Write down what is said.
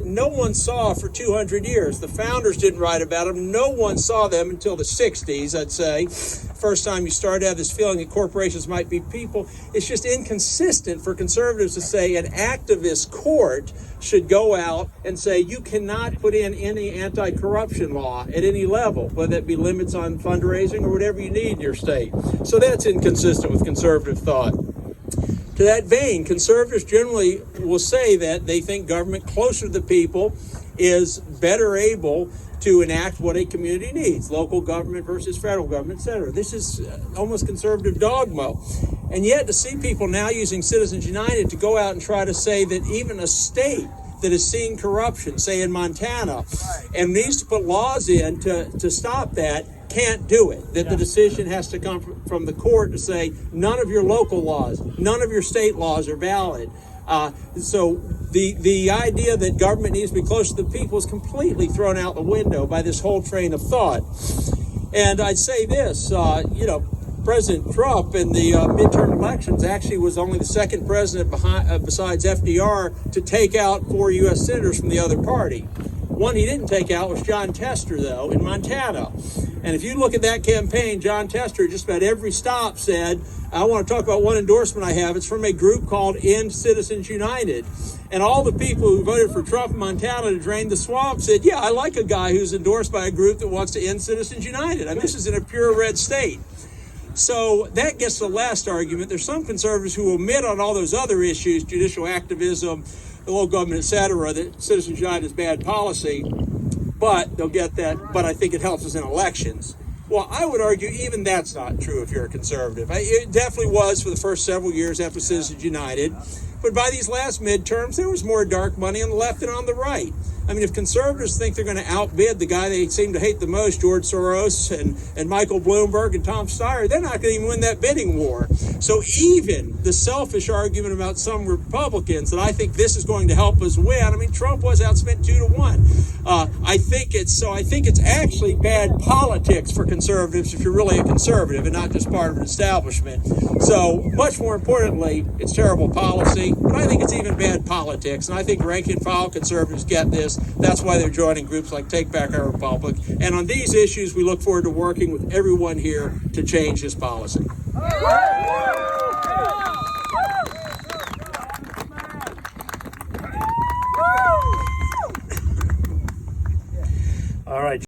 no one saw for 200 years. The founders didn't write about them. No one saw them until the 60s, I'd say. First time you start to have this feeling that corporations might be people. It's just inconsistent for conservatives to say an activist court should go out and say you cannot put in any anti-corruption law at any level, whether it be limits on fundraising or whatever you need in your state. So that's inconsistent with conservative thought. To that vein, conservatives generally will say that they think government closer to the people is better able to enact what a community needs, local government versus federal government, etc. This is almost conservative dogma. And yet to see people now using Citizens United to go out and try to say that even a state that is seeing corruption, say in Montana, and needs to put laws in to stop that, can't do it. That the decision has to come from the court to say none of your local laws, none of your state laws are valid. So the idea that government needs to be close to the people is completely thrown out the window by this whole train of thought. And I'd say this, President Trump in the midterm elections actually was only the second president besides FDR to take out 4 U.S. senators from the other party. One he didn't take out was Jon Tester, though, in Montana. And if you look at that campaign, Jon Tester, just about every stop said, I want to talk about one endorsement I have. It's from a group called End Citizens United. And all the people who voted for Trump in Montana to drain the swamp said, yeah, I like a guy who's endorsed by a group that wants to end Citizens United. I mean, this is in a pure red state. So that gets to the last argument. There's some conservatives who omit on all those other issues, judicial activism, the local government, etc., that Citizens United is bad policy, but they'll get that, but I think it helps us in elections. Well, I would argue even that's not true if you're a conservative. It definitely was for the first several years after Citizens United, but by these last midterms, there was more dark money on the left than on the right. I mean, if conservatives think they're going to outbid the guy they seem to hate the most, George Soros and Michael Bloomberg and Tom Steyer, they're not going to even win that bidding war. So even the selfish argument about some Republicans that I think this is going to help us win, I mean, Trump was outspent 2-1. I think it's actually bad politics for conservatives if you're really a conservative and not just part of an establishment. So much more importantly, it's terrible policy, but I think it's even bad politics. And I think rank and file conservatives get this. That's why they're joining groups like Take Back Our Republic. And on these issues, we look forward to working with everyone here to change this policy.